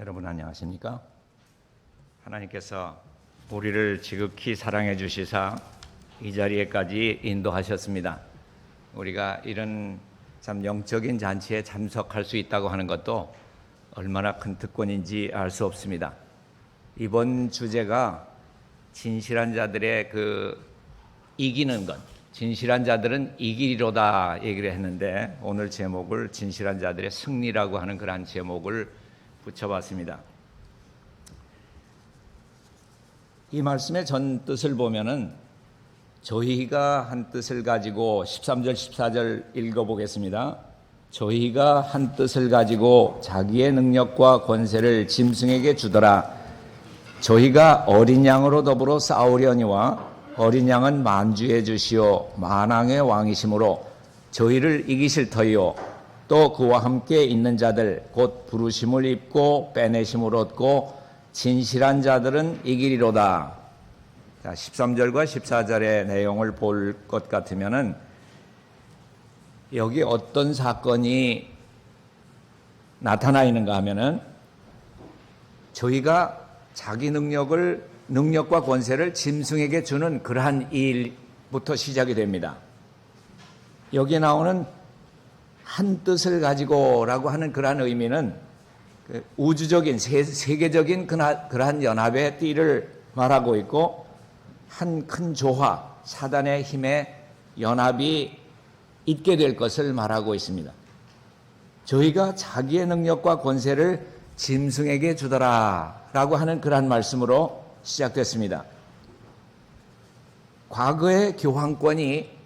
여러분 안녕하십니까? 하나님께서 우리를 지극히 사랑해 주시사 이 자리에까지 인도하셨습니다. 우리가 이런 참 영적인 잔치에 참석할 수 있다고 하는 것도 얼마나 큰 특권인지 알 수 없습니다. 이번 주제가 진실한 자들의 이기는 것, 진실한 자들은 이기리로다 얘기를 했는데, 오늘 제목을 진실한 자들의 승리라고 하는 그러한 제목을 붙여봤습니다. 이 말씀의 전 뜻을 보면은 저희가 한 뜻을 가지고 13절 14절 읽어보겠습니다. 저희가 한 뜻을 가지고 자기의 능력과 권세를 짐승에게 주더라. 저희가 어린 양으로 더불어 싸우려니와 어린 양은 만주의 주시오 만왕의 왕이시므로 저희를 이기실 터이요 또 그와 함께 있는 자들 곧 부르심을 입고 빼내심을 얻고 진실한 자들은 이기리로다. 자, 13절과 14절의 내용을 볼 것 같으면은 여기 어떤 사건이 나타나 있는가 하면은 저희가 자기 능력과 권세를 짐승에게 주는 그러한 일부터 시작이 됩니다. 여기에 나오는 한 뜻을 가지고라고 하는 그러한 의미는 우주적인 세계적인 그러한 연합의 띠를 말하고 있고, 한 큰 조화 사단의 힘에 연합이 있게 될 것을 말하고 있습니다. 저희가 자기의 능력과 권세를 짐승에게 주더라라고 하는 그러한 말씀으로 시작됐습니다. 과거의 교황권이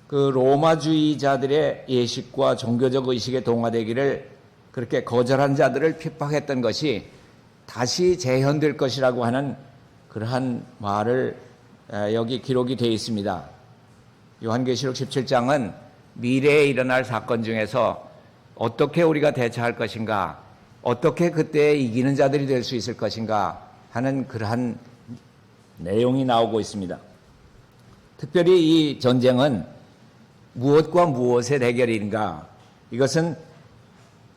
로마주의자들의 예식과 종교적 의식에 동화되기를 그렇게 거절한 자들을 핍박했던 것이 다시 재현될 것이라고 하는 그러한 말을 여기 기록이 되어 있습니다. 요한계시록 17장은 미래에 일어날 사건 중에서 어떻게 우리가 대처할 것인가, 어떻게 그때 이기는 자들이 될 수 있을 것인가 하는 그러한 내용이 나오고 있습니다. 특별히 이 전쟁은 무엇과 무엇의 대결인가? 이것은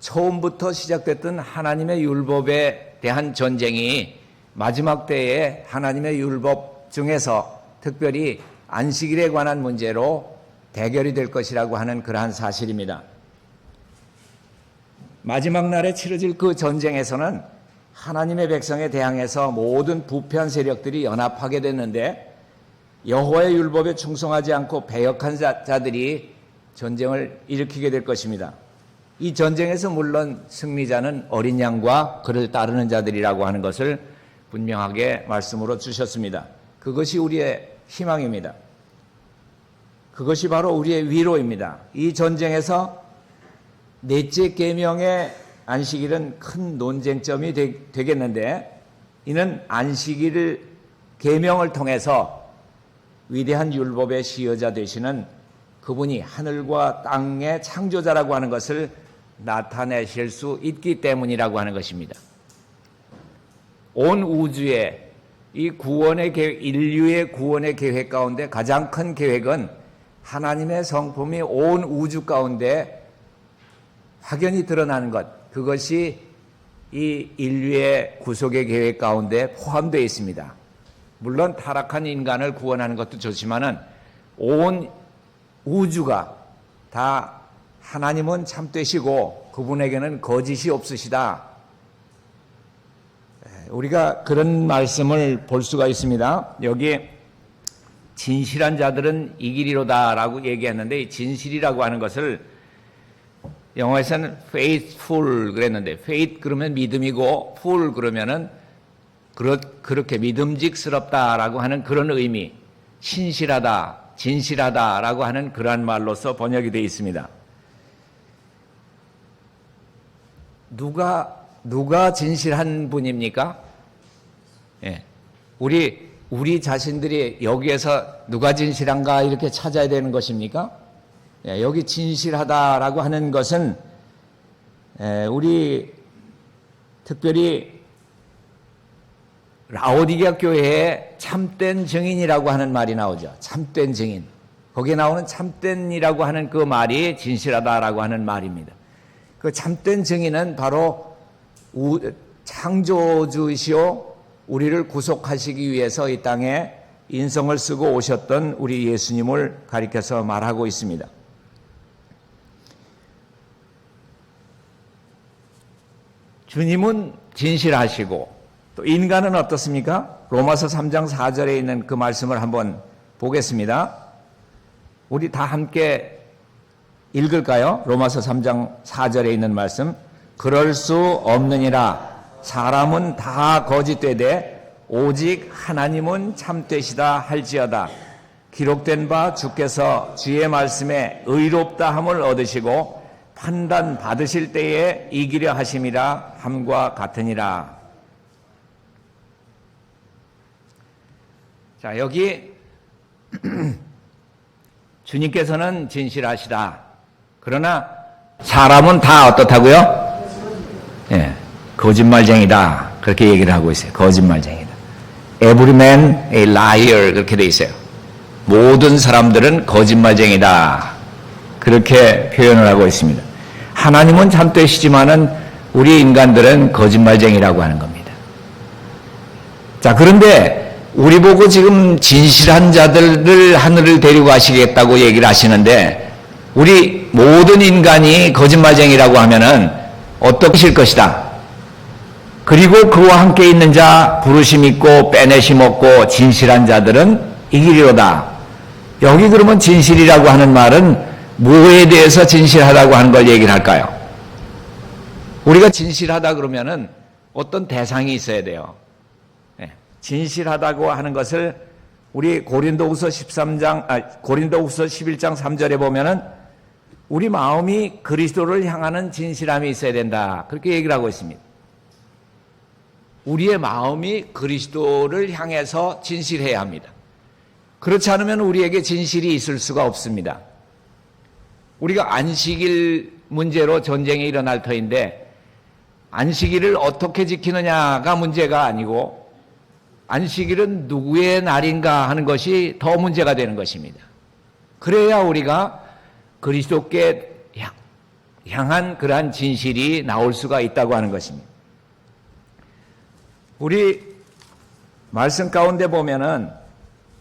처음부터 시작됐던 하나님의 율법에 대한 전쟁이 마지막 때에 하나님의 율법 중에서 특별히 안식일에 관한 문제로 대결이 될 것이라고 하는 그러한 사실입니다. 마지막 날에 치러질 그 전쟁에서는 하나님의 백성에 대항해서 모든 부패한 세력들이 연합하게 됐는데, 여호와의 율법에 충성하지 않고 배역한 자들이 전쟁을 일으키게 될 것입니다. 이 전쟁에서 물론 승리자는 어린 양과 그를 따르는 자들이라고 하는 것을 분명하게 말씀으로 주셨습니다. 그것이 우리의 희망입니다. 그것이 바로 우리의 위로입니다. 이 전쟁에서 넷째 계명의 안식일은 큰 논쟁점이 되겠는데, 이는 안식일 계명을 통해서 위대한 율법의 시효자 되시는 그분이 하늘과 땅의 창조자라고 하는 것을 나타내실 수 있기 때문이라고 하는 것입니다. 온 우주의 이 구원의 계획, 인류의 구원의 계획 가운데 가장 큰 계획은 하나님의 성품이 온 우주 가운데 확연히 드러나는 것, 그것이 이 인류의 구속의 계획 가운데 포함되어 있습니다. 물론 타락한 인간을 구원하는 것도 좋지만은 온 우주가 다 하나님은 참되시고 그분에게는 거짓이 없으시다. 우리가 그런 말씀을 볼 수가 있습니다. 여기에 진실한 자들은 이기리로다라고 얘기했는데, 이 진실이라고 하는 것을 영어에서는 faithful 그랬는데, faith 그러면 믿음이고 full 그러면은 그렇게 믿음직스럽다라고 하는 그런 의미, 신실하다, 진실하다라고 하는 그러한 말로서 번역이 되어 있습니다. 누가 진실한 분입니까? 예. 우리 자신들이 여기에서 누가 진실한가 이렇게 찾아야 되는 것입니까? 예, 여기 진실하다라고 하는 것은 우리 특별히 라오디게아 교회에 참된 증인이라고 하는 말이 나오죠. 참된 증인. 거기에 나오는 참된이라고 하는 그 말이 진실하다라고 하는 말입니다. 그 참된 증인은 바로 창조주이시오 우리를 구속하시기 위해서 이 땅에 인성을 쓰고 오셨던 우리 예수님을 가리켜서 말하고 있습니다. 주님은 진실하시고 또 인간은 어떻습니까? 로마서 3장 4절에 있는 그 말씀을 한번 보겠습니다. 우리 다 함께 읽을까요? 로마서 3장 4절에 있는 말씀. 그럴 수 없느니라. 사람은 다 거짓되되 오직 하나님은 참되시다 할지어다. 기록된 바 주께서 주의 말씀에 의롭다 함을 얻으시고 판단 받으실 때에 이기려 하심이라 함과 같으니라. 자, 여기 주님께서는 진실하시다. 그러나 사람은 다 어떻다고요? 예, 거짓말쟁이다. 그렇게 얘기를 하고 있어요. 거짓말쟁이다. Every man a liar 그렇게 돼 있어요. 모든 사람들은 거짓말쟁이다. 그렇게 표현을 하고 있습니다. 하나님은 참되시지만은 우리 인간들은 거짓말쟁이라고 하는 겁니다. 자, 그런데 우리 보고 지금 진실한 자들을 하늘을 데리고 가시겠다고 얘기를 하시는데 우리 모든 인간이 거짓말쟁이라고 하면은 어떠실 것이다. 그리고 그와 함께 있는 자 부르심 있고 빼내심 없고 진실한 자들은 이기리로다. 여기 그러면 진실이라고 하는 말은 뭐에 대해서 진실하다고 하는 걸 얘기를 할까요? 우리가 진실하다 그러면은 어떤 대상이 있어야 돼요. 네. 진실하다고 하는 것을 우리 고린도후서 11장 3절에 보면은 우리 마음이 그리스도를 향하는 진실함이 있어야 된다. 그렇게 얘기를 하고 있습니다. 우리의 마음이 그리스도를 향해서 진실해야 합니다. 그렇지 않으면 우리에게 진실이 있을 수가 없습니다. 우리가 안식일 문제로 전쟁이 일어날 터인데 안식일을 어떻게 지키느냐가 문제가 아니고 안식일은 누구의 날인가 하는 것이 더 문제가 되는 것입니다. 그래야 우리가 그리스도께 향한 그러한 진실이 나올 수가 있다고 하는 것입니다. 우리 말씀 가운데 보면은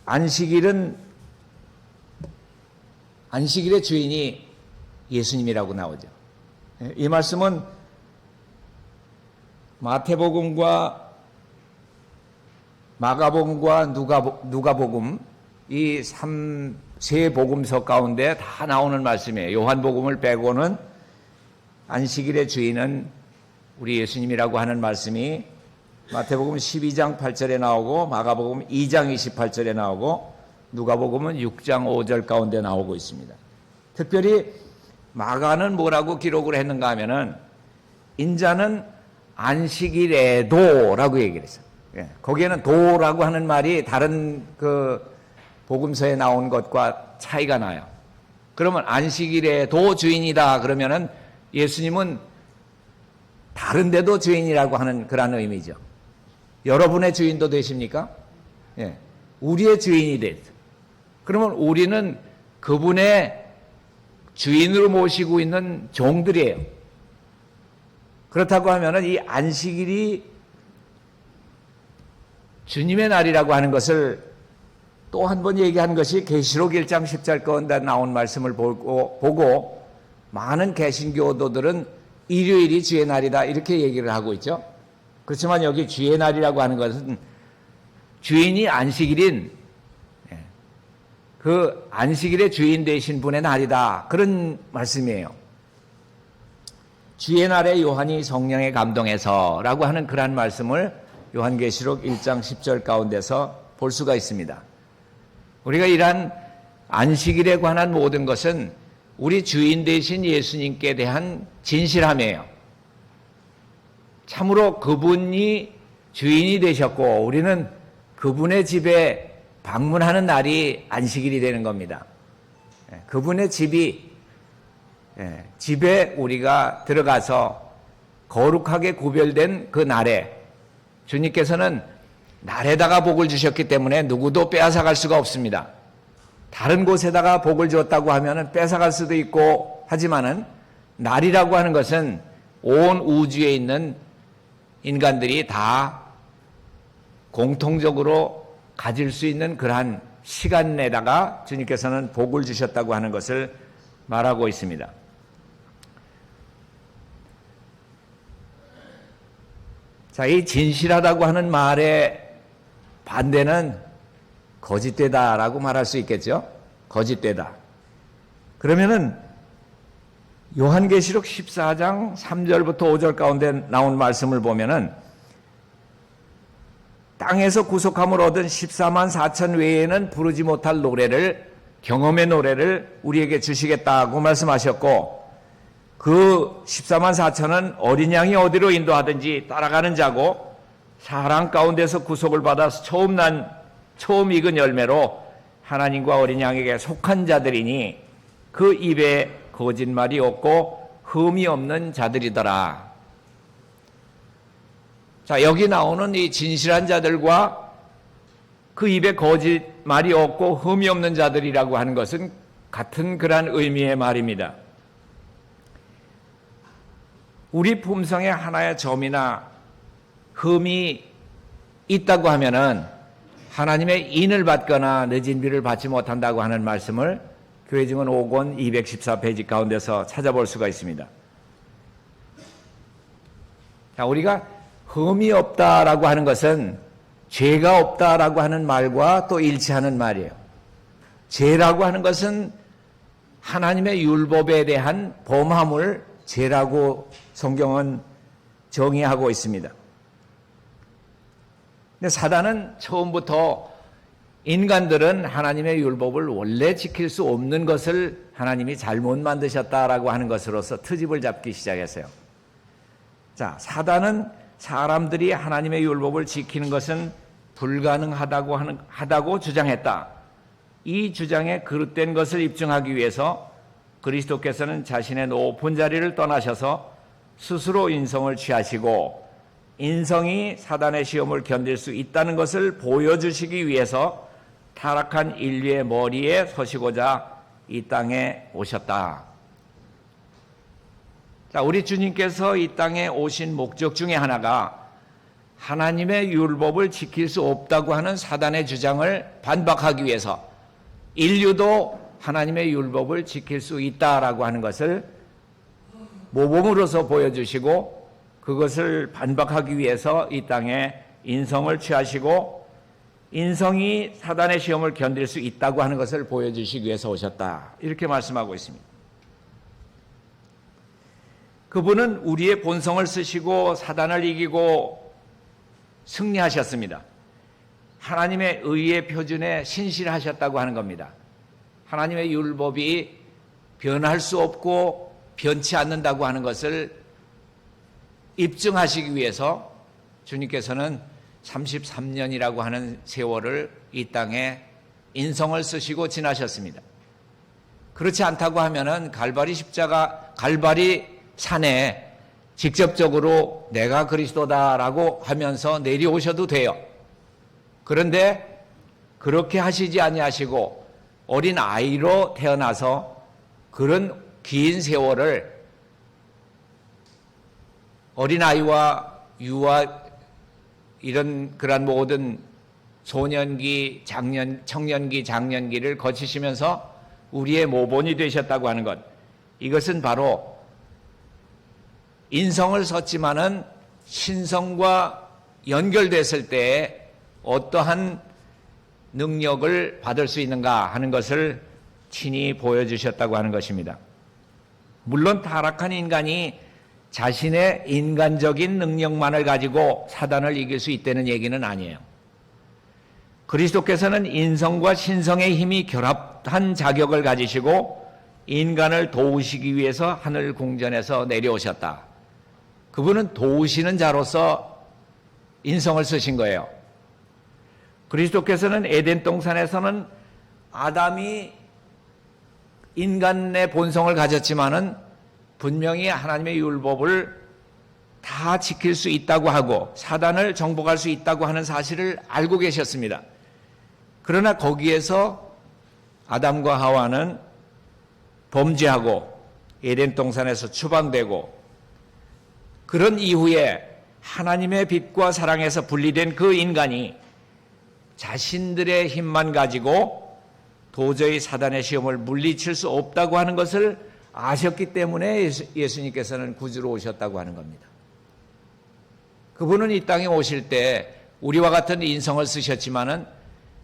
안식일의 주인이 예수님이라고 나오죠. 이 말씀은 마태복음과 마가복음과 누가복음 이 세 복음서 가운데 다 나오는 말씀이에요. 요한복음을 빼고는 안식일의 주인은 우리 예수님이라고 하는 말씀이 마태복음 12장 8절에 나오고 마가복음 2장 28절에 나오고 누가복음은 6장 5절 가운데 나오고 있습니다. 특별히 마가는 뭐라고 기록을 했는가 하면은 인자는 안식일에도 라고 얘기를 했어요. 거기에는 도라고 하는 말이 다른 그 복음서에 나온 것과 차이가 나요. 그러면 안식일에도 주인이다 그러면은 예수님은 다른 데도 주인이라고 하는 그런 의미죠. 여러분의 주인도 되십니까? 예. 우리의 주인이 됐어요. 그러면 우리는 그분의 주인으로 모시고 있는 종들이에요. 그렇다고 하면은 이 안식일이 주님의 날이라고 하는 것을 또 한 번 얘기한 것이 계시록 1장 10절 가운데 나온 말씀을 보고 많은 개신교도들은 일요일이 주의 날이다 이렇게 얘기를 하고 있죠. 그렇지만 여기 주의 날이라고 하는 것은 주인이 안식일인 그 안식일의 주인 되신 분의 날이다. 그런 말씀이에요. 주의 날에 요한이 성령에 감동해서 라고 하는 그러한 말씀을 요한계시록 1장 10절 가운데서 볼 수가 있습니다. 우리가 이러한 안식일에 관한 모든 것은 우리 주인 되신 예수님께 대한 진실함이에요. 참으로 그분이 주인이 되셨고 우리는 그분의 집에 방문하는 날이 안식일이 되는 겁니다. 그분의 집에 우리가 들어가서 거룩하게 구별된 그 날에 주님께서는 날에다가 복을 주셨기 때문에 누구도 빼앗아갈 수가 없습니다. 다른 곳에다가 복을 주었다고 하면 뺏어갈 수도 있고 하지만은 날이라고 하는 것은 온 우주에 있는 인간들이 다 공통적으로 가질 수 있는 그러한 시간 내다가 주님께서는 복을 주셨다고 하는 것을 말하고 있습니다. 자, 이 진실하다고 하는 말의 반대는 거짓되다라고 말할 수 있겠죠? 거짓되다. 그러면은 요한계시록 14장 3절부터 5절 가운데 나온 말씀을 보면은 땅에서 구속함을 얻은 14만 4천 외에는 부르지 못할 노래를, 경험의 노래를 우리에게 주시겠다고 말씀하셨고, 그 14만 4천은 어린 양이 어디로 인도하든지 따라가는 자고, 사랑 가운데서 구속을 받아서 처음 익은 열매로 하나님과 어린 양에게 속한 자들이니 그 입에 거짓말이 없고 흠이 없는 자들이더라. 자, 여기 나오는 이 진실한 자들과 그 입에 거짓말이 없고 흠이 없는 자들이라고 하는 것은 같은 그러한 의미의 말입니다. 우리 품성에 하나의 점이나 흠이 있다고 하면은 하나님의 인을 받거나 늦은 비를 받지 못한다고 하는 말씀을 교회 증언 5권 214페이지 가운데서 찾아볼 수가 있습니다. 자, 우리가 흠이 없다라고 하는 것은 죄가 없다라고 하는 말과 또 일치하는 말이에요. 죄라고 하는 것은 하나님의 율법에 대한 범함을 죄라고 성경은 정의하고 있습니다. 근데 사단은 처음부터 인간들은 하나님의 율법을 원래 지킬 수 없는 것을 하나님이 잘못 만드셨다라고 하는 것으로서 트집을 잡기 시작했어요. 자, 사단은 사람들이 하나님의 율법을 지키는 것은 불가능하다고 주장했다. 이 주장에 그릇된 것을 입증하기 위해서 그리스도께서는 자신의 높은 자리를 떠나셔서 스스로 인성을 취하시고 인성이 사단의 시험을 견딜 수 있다는 것을 보여주시기 위해서 타락한 인류의 머리에 서시고자 이 땅에 오셨다. 자, 우리 주님께서 이 땅에 오신 목적 중에 하나가 하나님의 율법을 지킬 수 없다고 하는 사단의 주장을 반박하기 위해서 인류도 하나님의 율법을 지킬 수 있다라고 하는 것을 모범으로서 보여주시고 그것을 반박하기 위해서 이 땅에 인성을 취하시고 인성이 사단의 시험을 견딜 수 있다고 하는 것을 보여주시기 위해서 오셨다. 이렇게 말씀하고 있습니다. 그분은 우리의 본성을 쓰시고 사단을 이기고 승리하셨습니다. 하나님의 의의 표준에 신실하셨다고 하는 겁니다. 하나님의 율법이 변할 수 없고 변치 않는다고 하는 것을 입증하시기 위해서 주님께서는 33년이라고 하는 세월을 이 땅에 인성을 쓰시고 지나셨습니다. 그렇지 않다고 하면은 갈바리 산에 직접적으로 내가 그리스도다라고 하면서 내려오셔도 돼요. 그런데 그렇게 하시지 아니하시고 어린 아이로 태어나서 그런 긴 세월을 어린아이와 유아 이런 그런 모든 소년기, 청년기, 장년기를 거치시면서 우리의 모본이 되셨다고 하는 것, 이것은 바로 인성을 썼지만은 신성과 연결됐을 때에 어떠한 능력을 받을 수 있는가 하는 것을 친히 보여주셨다고 하는 것입니다. 물론 타락한 인간이 자신의 인간적인 능력만을 가지고 사단을 이길 수 있다는 얘기는 아니에요. 그리스도께서는 인성과 신성의 힘이 결합한 자격을 가지시고 인간을 도우시기 위해서 하늘 궁전에서 내려오셨다. 그분은 도우시는 자로서 인성을 쓰신 거예요. 그리스도께서는 에덴 동산에서는 아담이 인간의 본성을 가졌지만은 분명히 하나님의 율법을 다 지킬 수 있다고 하고 사단을 정복할 수 있다고 하는 사실을 알고 계셨습니다. 그러나 거기에서 아담과 하와는 범죄하고 에덴 동산에서 추방되고 그런 이후에 하나님의 빛과 사랑에서 분리된 그 인간이 자신들의 힘만 가지고 도저히 사단의 시험을 물리칠 수 없다고 하는 것을 아셨기 때문에 예수님께서는 구주로 오셨다고 하는 겁니다. 그분은 이 땅에 오실 때 우리와 같은 인성을 쓰셨지만은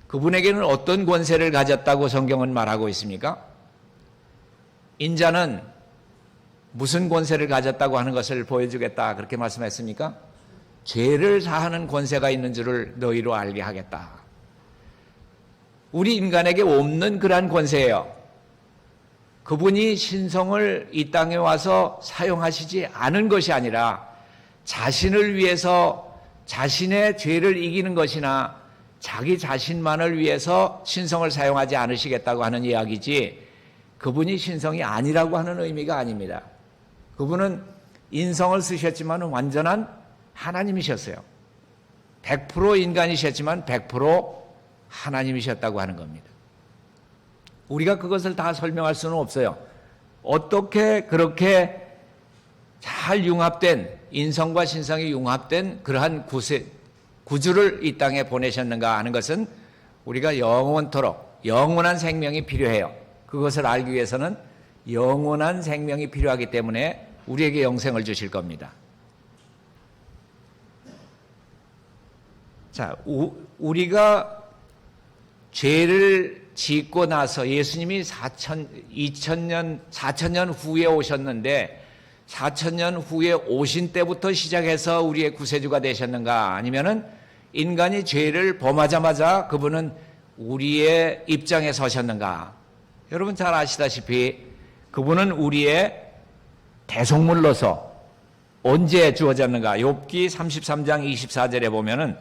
그분에게는 어떤 권세를 가졌다고 성경은 말하고 있습니까? 인자는 무슨 권세를 가졌다고 하는 것을 보여주겠다 그렇게 말씀했습니까? 죄를 사하는 권세가 있는 줄을 너희로 알게 하겠다. 우리 인간에게 없는 그러한 권세예요. 그분이 신성을 이 땅에 와서 사용하시지 않은 것이 아니라 자신을 위해서 자신의 죄를 이기는 것이나 자기 자신만을 위해서 신성을 사용하지 않으시겠다고 하는 이야기지 그분이 신성이 아니라고 하는 의미가 아닙니다. 그분은 인성을 쓰셨지만 완전한 하나님이셨어요. 100% 인간이셨지만 100% 하나님이셨다고 하는 겁니다. 우리가 그것을 다 설명할 수는 없어요. 어떻게 그렇게 잘 융합된 인성과 신성이 융합된 그러한 구주를 이 땅에 보내셨는가 하는 것은 우리가 영원토록 영원한 생명이 필요해요. 그것을 알기 위해서는 영원한 생명이 필요하기 때문에 우리에게 영생을 주실 겁니다. 자, 우리가 죄를 짓고 나서 예수님이 4,000년 후에 오셨는데 4,000년 후에 오신 때부터 시작해서 우리의 구세주가 되셨는가? 아니면은 인간이 죄를 범하자마자 그분은 우리의 입장에 서셨는가? 여러분 잘 아시다시피 그분은 우리의 대속물로서 언제 주어졌는가? 욥기 33장 24절에 보면은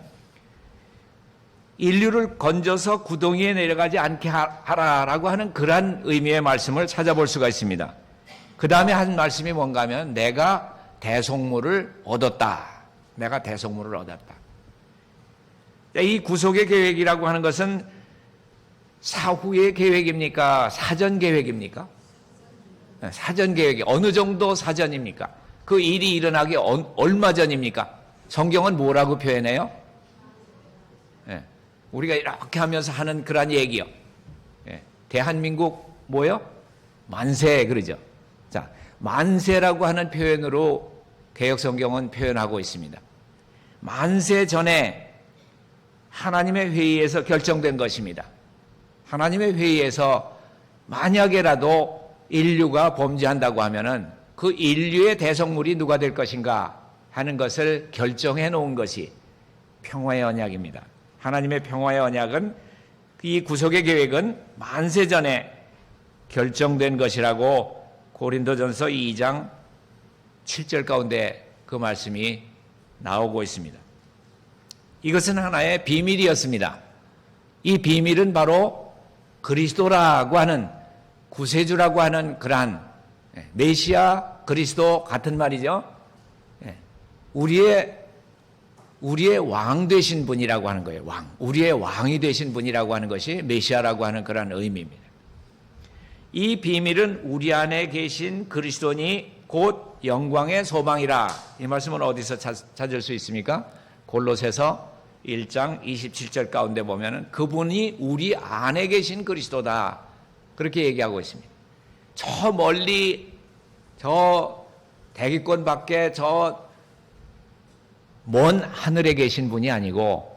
인류를 건져서 구덩이에 내려가지 않게 하라라고 하는 그러한 의미의 말씀을 찾아볼 수가 있습니다. 그 다음에 한 말씀이 뭔가 하면 내가 대속물을 얻었다. 내가 대속물을 얻었다. 이 구속의 계획이라고 하는 것은 사후의 계획입니까? 사전 계획입니까? 사전 계획이 어느 정도 사전입니까? 그 일이 일어나기 얼마 전입니까? 성경은 뭐라고 표현해요? 우리가 이렇게 하면서 하는 그런 얘기요. 대한민국 뭐요? 만세 그러죠. 자, 만세라고 하는 표현으로 개역성경은 표현하고 있습니다. 만세 전에 하나님의 회의에서 결정된 것입니다. 하나님의 회의에서 만약에라도 인류가 범죄한다고 하면은 그 인류의 대속물이 누가 될 것인가 하는 것을 결정해 놓은 것이 평화의 언약입니다. 하나님의 평화의 언약은 이 구속의 계획은 만세 전에 결정된 것이라고 고린도전서 2장 7절 가운데 그 말씀이 나오고 있습니다. 이것은 하나의 비밀이었습니다. 이 비밀은 바로 그리스도라고 하는 구세주라고 하는 그러한 메시아 그리스도 같은 말이죠. 우리의 왕 되신 분이라고 하는 거예요. 왕. 우리의 왕이 되신 분이라고 하는 것이 메시아라고 하는 그런 의미입니다. 이 비밀은 우리 안에 계신 그리스도니 곧 영광의 소망이라. 이 말씀은 어디서 찾을 수 있습니까? 골로새서 1장 27절 가운데 보면은 그분이 우리 안에 계신 그리스도다. 그렇게 얘기하고 있습니다. 저 멀리 저 대기권 밖에 저 먼 하늘에 계신 분이 아니고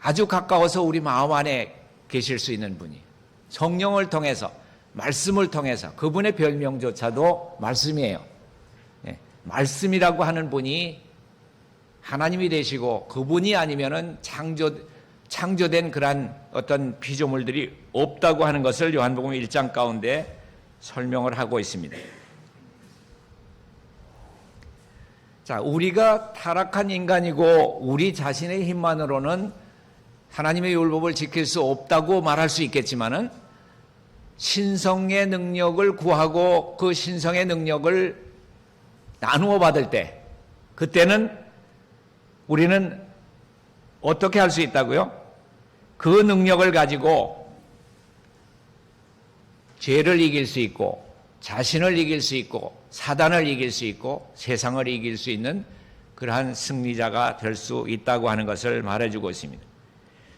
아주 가까워서 우리 마음 안에 계실 수 있는 분이 성령을 통해서 말씀을 통해서 그분의 별명조차도 말씀이에요. 말씀이라고 하는 분이 하나님이 되시고 그분이 아니면은 창조된 그러한 어떤 피조물들이 없다고 하는 것을 요한복음 1장 가운데 설명을 하고 있습니다. 자, 우리가 타락한 인간이고 우리 자신의 힘만으로는 하나님의 율법을 지킬 수 없다고 말할 수 있겠지만은 신성의 능력을 구하고 그 신성의 능력을 나누어 받을 때 그때는 우리는 어떻게 할 수 있다고요? 그 능력을 가지고 죄를 이길 수 있고 자신을 이길 수 있고 사단을 이길 수 있고 세상을 이길 수 있는 그러한 승리자가 될 수 있다고 하는 것을 말해주고 있습니다.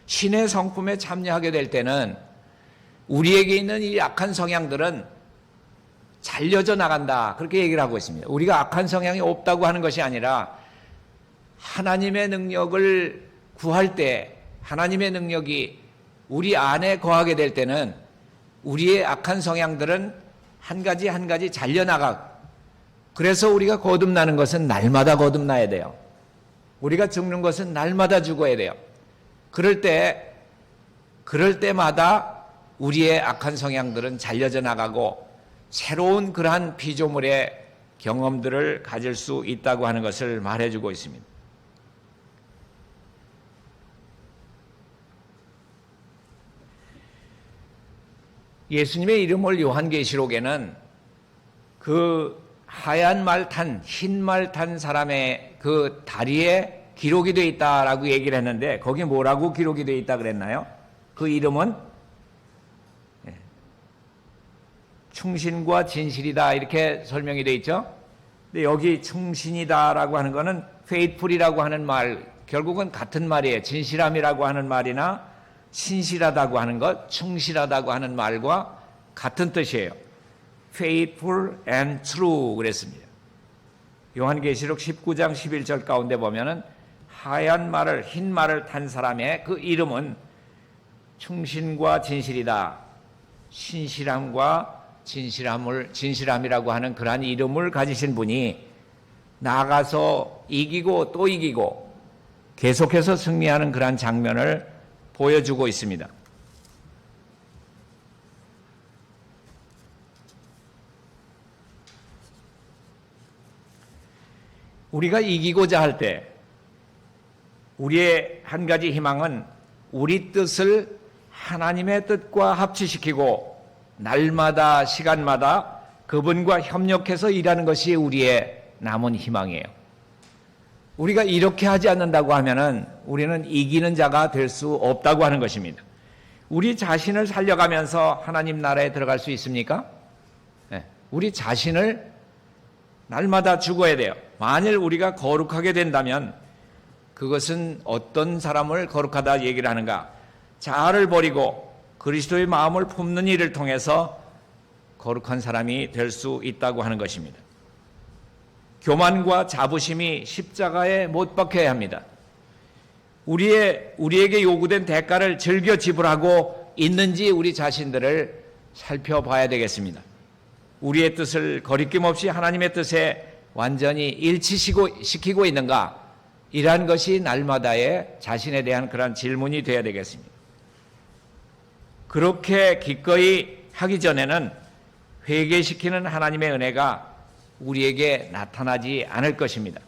신의 성품에 참여하게 될 때는 우리에게 있는 이 악한 성향들은 잘려져 나간다, 그렇게 얘기를 하고 있습니다. 우리가 악한 성향이 없다고 하는 것이 아니라 하나님의 능력을 구할 때, 하나님의 능력이 우리 안에 거하게 될 때는 우리의 악한 성향들은 한 가지 한 가지 잘려나가. 그래서 우리가 거듭나는 것은 날마다 거듭나야 돼요. 우리가 죽는 것은 날마다 죽어야 돼요. 그럴 때마다 우리의 악한 성향들은 잘려져 나가고 새로운 그러한 피조물의 경험들을 가질 수 있다고 하는 것을 말해주고 있습니다. 예수님의 이름을 요한계시록에는 그 하얀 말 탄, 흰 말 탄 사람의 그 다리에 기록이 되어 있다라고 얘기를 했는데 거기에 뭐라고 기록이 되어 있다 그랬나요? 그 이름은 충신과 진실이다, 이렇게 설명이 되어 있죠. 근데 여기 충신이다라고 하는 거는 faithful이라고 하는 말, 결국은 같은 말이에요. 진실함이라고 하는 말이나 신실하다고 하는 것, 충실하다고 하는 말과 같은 뜻이에요. faithful and true 그랬습니다. 요한계시록 19장 11절 가운데 보면은 하얀 말을, 흰 말을 탄 사람의 그 이름은 충신과 진실이다. 신실함과 진실함이라고 하는 그러한 이름을 가지신 분이 나아가서 이기고 또 이기고 계속해서 승리하는 그러한 장면을 보여주고 있습니다. 우리가 이기고자 할 때 우리의 한 가지 희망은 우리 뜻을 하나님의 뜻과 합치시키고 날마다 시간마다 그분과 협력해서 일하는 것이 우리의 남은 희망이에요. 우리가 이렇게 하지 않는다고 하면은 우리는 이기는 자가 될 수 없다고 하는 것입니다. 우리 자신을 살려가면서 하나님 나라에 들어갈 수 있습니까? 네. 우리 자신을 날마다 죽어야 돼요. 만일 우리가 거룩하게 된다면 그것은 어떤 사람을 거룩하다 얘기를 하는가? 자아를 버리고 그리스도의 마음을 품는 일을 통해서 거룩한 사람이 될 수 있다고 하는 것입니다. 교만과 자부심이 십자가에 못 박혀야 합니다. 우리에게 요구된 대가를 즐겨 지불하고 있는지 우리 자신들을 살펴봐야 되겠습니다. 우리의 뜻을 거리낌 없이 하나님의 뜻에 완전히 일치시키고 있는가? 이러한 것이 날마다의 자신에 대한 그런 질문이 되어야 되겠습니다. 그렇게 기꺼이 하기 전에는 회개시키는 하나님의 은혜가 우리에게 나타나지 않을 것입니다.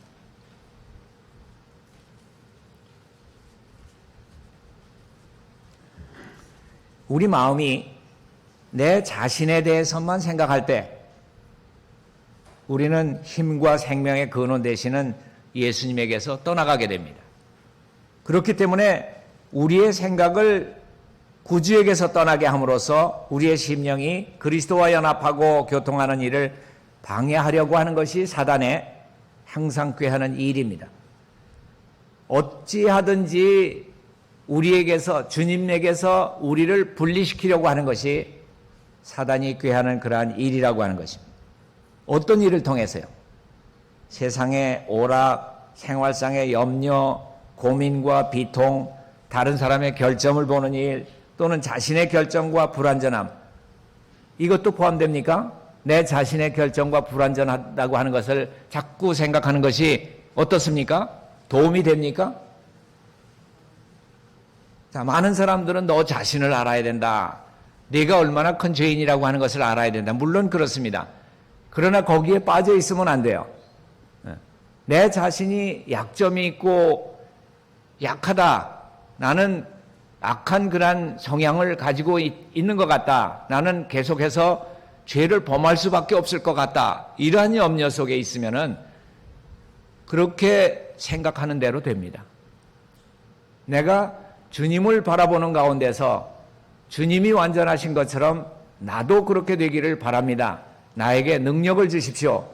우리 마음이 내 자신에 대해서만 생각할 때 우리는 힘과 생명의 근원 되시는 예수님에게서 떠나가게 됩니다. 그렇기 때문에 우리의 생각을 구주에게서 떠나게 함으로써 우리의 심령이 그리스도와 연합하고 교통하는 일을 방해하려고 하는 것이 사단의 항상 꾀하는 일입니다. 어찌하든지 우리에게서, 주님에게서 우리를 분리시키려고 하는 것이 사단이 꾀하는 그러한 일이라고 하는 것입니다. 어떤 일을 통해서요? 세상의 오락, 생활상의 염려, 고민과 비통, 다른 사람의 결점을 보는 일, 또는 자신의 결정과 불완전함, 이것도 포함됩니까? 내 자신의 결정과 불완전하다고 하는 것을 자꾸 생각하는 것이 어떻습니까? 도움이 됩니까? 자, 많은 사람들은 너 자신을 알아야 된다. 네가 얼마나 큰 죄인이라고 하는 것을 알아야 된다. 물론 그렇습니다. 그러나 거기에 빠져 있으면 안 돼요. 내 자신이 약점이 있고 약하다. 나는 악한 그런 성향을 가지고 있는 것 같다. 나는 계속해서 죄를 범할 수밖에 없을 것 같다. 이러한 염려 속에 있으면은 그렇게 생각하는 대로 됩니다. 내가 주님을 바라보는 가운데서 주님이 완전하신 것처럼 나도 그렇게 되기를 바랍니다. 나에게 능력을 주십시오.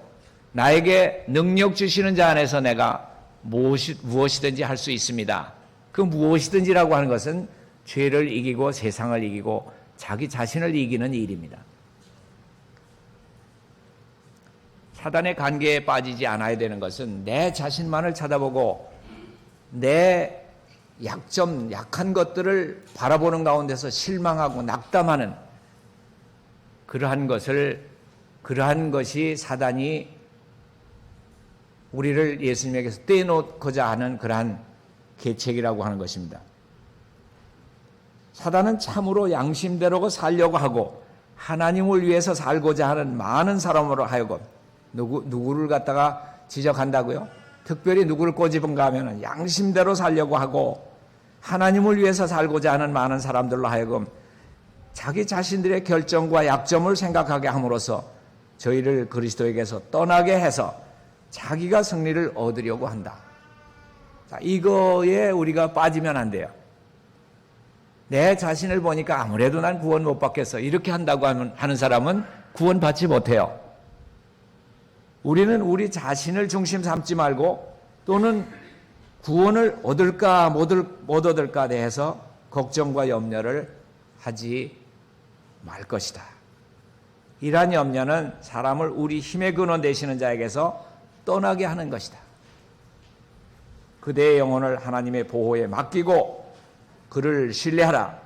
나에게 능력 주시는 자 안에서 내가 무엇이든지 할 수 있습니다. 그 무엇이든지라고 하는 것은 죄를 이기고 세상을 이기고 자기 자신을 이기는 일입니다. 사단의 관계에 빠지지 않아야 되는 것은 내 자신만을 쳐다보고 내 약점, 약한 것들을 바라보는 가운데서 실망하고 낙담하는 그러한 것이 사단이 우리를 예수님에게서 떼놓고자 하는 그러한 계책이라고 하는 것입니다. 사단은 참으로 양심대로 살려고 하고 하나님을 위해서 살고자 하는 많은 사람으로 하여금 누구를 갖다가 지적한다고요? 특별히 누구를 꼬집은가 하면 양심대로 살려고 하고 하나님을 위해서 살고자 하는 많은 사람들로 하여금 자기 자신들의 결정과 약점을 생각하게 함으로써 저희를 그리스도에게서 떠나게 해서 자기가 승리를 얻으려고 한다. 자, 이거에 우리가 빠지면 안 돼요. 내 자신을 보니까 아무래도 난 구원 못 받겠어. 이렇게 한다고 하는 사람은 구원 받지 못해요. 우리는 우리 자신을 중심 삼지 말고 또는 구원을 얻을까 못 얻을까 대해서 걱정과 염려를 하지 말 것이다. 이러한 염려는 사람을 우리 힘의 근원 되시는 자에게서 떠나게 하는 것이다. 그대의 영혼을 하나님의 보호에 맡기고 그를 신뢰하라.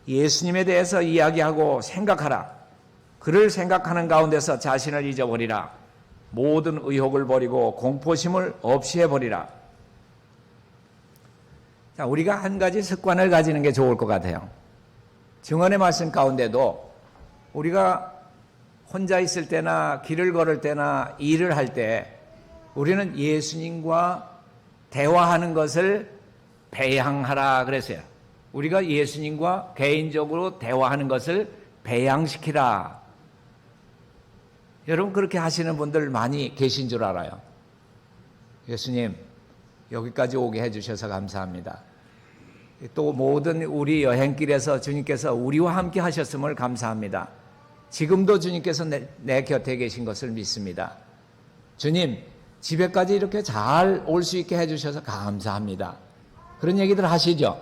예수님에 대해서 이야기하고 생각하라. 그를 생각하는 가운데서 자신을 잊어버리라. 모든 의혹을 버리고 공포심을 없이 해버리라. 자, 우리가 한 가지 습관을 가지는 게 좋을 것 같아요. 증언의 말씀 가운데도 우리가 혼자 있을 때나 길을 걸을 때나 일을 할 때 우리는 예수님과 대화하는 것을 배양하라 그랬어요. 우리가 예수님과 개인적으로 대화하는 것을 배양시키라. 여러분 그렇게 하시는 분들 많이 계신 줄 알아요. 예수님 여기까지 오게 해주셔서 감사합니다. 또 모든 우리 여행길에서 주님께서 우리와 함께 하셨음을 감사합니다. 지금도 주님께서 내 곁에 계신 것을 믿습니다. 주님 집에까지 이렇게 잘 올 수 있게 해주셔서 감사합니다. 그런 얘기들 하시죠.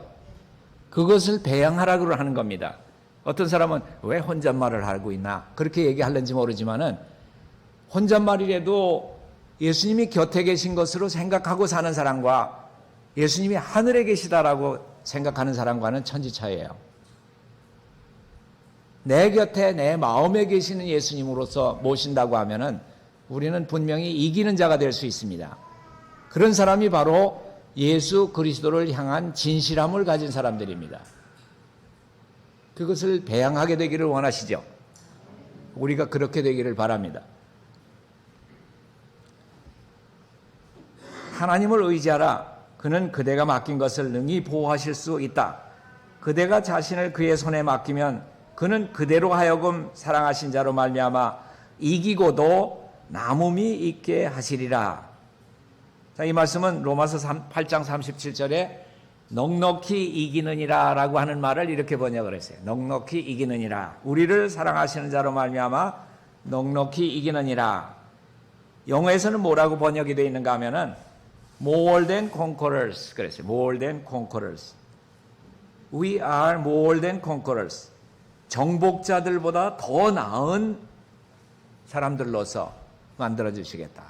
그것을 배양하라고 하는 겁니다. 어떤 사람은 왜 혼잣말을 하고 있나 그렇게 얘기하는지 모르지만은 혼잣말이라도 예수님이 곁에 계신 것으로 생각하고 사는 사람과 예수님이 하늘에 계시다라고 생각하는 사람과는 천지차이예요. 내 곁에 내 마음에 계시는 예수님으로서 모신다고 하면은 우리는 분명히 이기는 자가 될 수 있습니다. 그런 사람이 바로 예수 그리스도를 향한 진실함을 가진 사람들입니다. 그것을 배양하게 되기를 원하시죠. 우리가 그렇게 되기를 바랍니다. 하나님을 의지하라. 그는 그대가 맡긴 것을 능히 보호하실 수 있다. 그대가 자신을 그의 손에 맡기면 그는 그대로 하여금 사랑하신 자로 말미암아 이기고도 남음이 있게 하시리라. 자, 이 말씀은 로마서 8장 37절에 넉넉히 이기느니라 라고 하는 말을 이렇게 번역을 했어요. 넉넉히 이기느니라. 우리를 사랑하시는 자로 말미암아 넉넉히 이기느니라. 영어에서는 뭐라고 번역이 되어 있는가 하면은 more than conquerors 그랬어요. more than conquerors. We are more than conquerors. 정복자들보다 더 나은 사람들로서 만들어 주시겠다.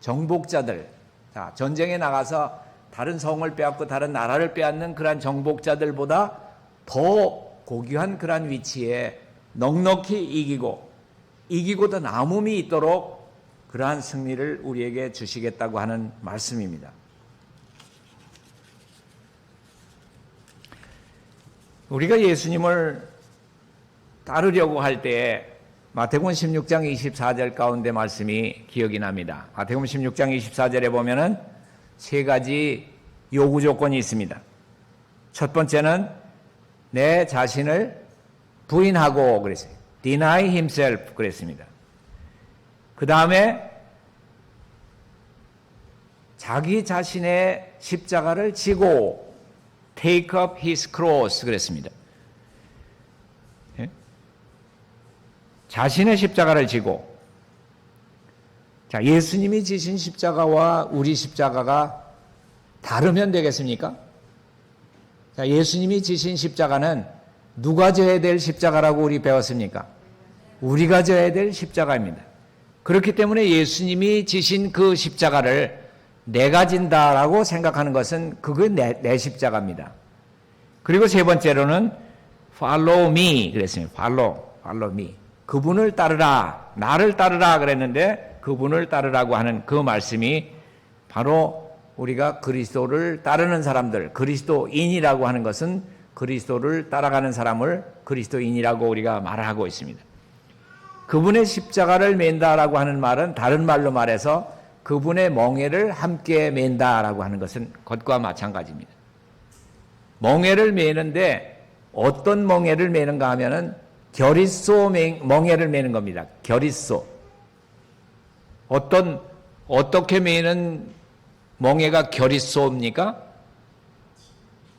정복자들. 자, 전쟁에 나가서 다른 성을 빼앗고 다른 나라를 빼앗는 그러한 정복자들보다 더 고귀한 그러한 위치에 넉넉히 이기고 더 남음이 있도록 그러한 승리를 우리에게 주시겠다고 하는 말씀입니다. 우리가 예수님을 따르려고 할 때에 마태복음 16장 24절 가운데 말씀이 기억이 납니다. 마태복음 16장 24절에 보면은 세 가지 요구 조건이 있습니다. 첫 번째는 내 자신을 부인하고 그랬어요. deny himself 그랬습니다. 그 다음에 자기 자신의 십자가를 지고 take up his cross 그랬습니다. 자신의 십자가를 지고 자, 예수님이 지신 십자가와 우리 십자가가 다르면 되겠습니까? 자, 예수님이 지신 십자가는 누가 져야 될 십자가라고 우리 배웠습니까? 우리가 져야 될 십자가입니다. 그렇기 때문에 예수님이 지신 그 십자가를 내가 진다라고 생각하는 것은 그게 내 십자가입니다. 그리고 세 번째로는 follow me 그랬습니다. follow me. 그분을 따르라. 나를 따르라 그랬는데 그분을 따르라고 하는 그 말씀이 바로 우리가 그리스도를 따르는 사람들, 그리스도인이라고 하는 것은 그리스도를 따라가는 사람을 그리스도인이라고 우리가 말을 하고 있습니다. 그분의 십자가를 맨다라고 하는 말은 다른 말로 말해서 그분의 멍에를 함께 맨다라고 하는 것은 것과 마찬가지입니다. 멍에를 매는데 어떤 멍에를 매는가 하면은 결의소 멍에를 매는 겁니다. 결의소. 어떻게 매는 멍에가 결의소입니까?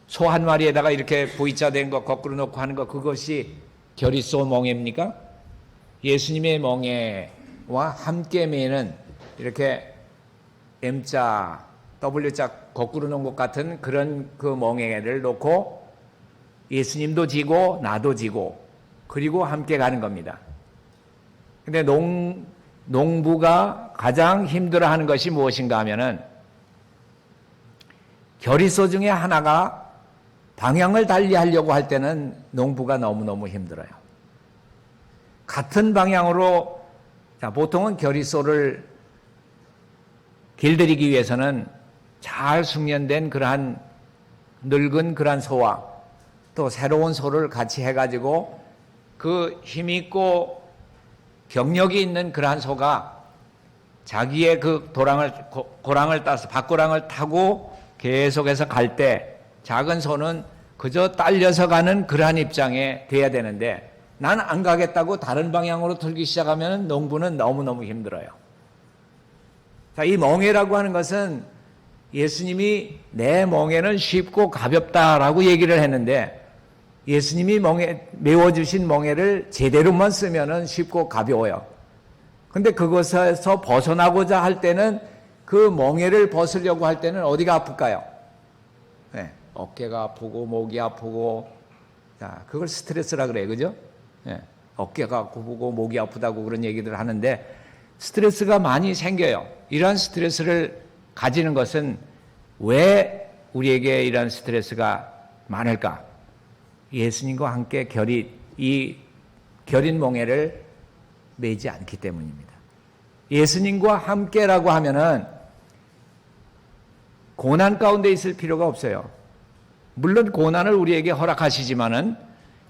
소 한 마리에다가 이렇게 V자 된 거 거꾸로 놓고 하는 거 그것이 결의소 멍에입니까? 예수님의 멍에와 함께 매는 이렇게 M자, W자 거꾸로 놓은 것 같은 그런 그 멍에를 놓고 예수님도 지고 나도 지고 그리고 함께 가는 겁니다. 근데 농부가 가장 힘들어하는 것이 무엇인가 하면은 결의소 중에 하나가 방향을 달리하려고 할 때는 농부가 너무너무 힘들어요. 같은 방향으로 보통은 결의소를 길들이기 위해서는 잘 숙련된 그러한 늙은 그러한 소와 또 새로운 소를 같이 해가지고 그 힘있고 경력이 있는 그러한 소가 자기의 그 고랑을 따서 밭고랑을 타고 계속해서 갈 때 작은 소는 그저 딸려서 가는 그러한 입장에 돼야 되는데 난 안 가겠다고 다른 방향으로 틀기 시작하면 농부는 너무너무 힘들어요. 자, 이 멍에라고 하는 것은 예수님이 내 멍에는 쉽고 가볍다라고 얘기를 했는데 예수님이 메워주신 멍에를 제대로만 쓰면은 쉽고 가벼워요. 근데 그것에서 벗어나고자 할 때는 그 멍에를 벗으려고 할 때는 어디가 아플까요? 네, 어깨가 아프고 목이 아프고 자, 그걸 스트레스라 그래요. 그죠? 네, 어깨가 아프고 목이 아프다고 그런 얘기들 하는데 스트레스가 많이 생겨요. 이러한 스트레스를 가지는 것은 왜 우리에게 이런 스트레스가 많을까? 예수님과 함께 이 결인 멍에를 매지 않기 때문입니다. 예수님과 함께라고 하면은 고난 가운데 있을 필요가 없어요. 물론 고난을 우리에게 허락하시지만은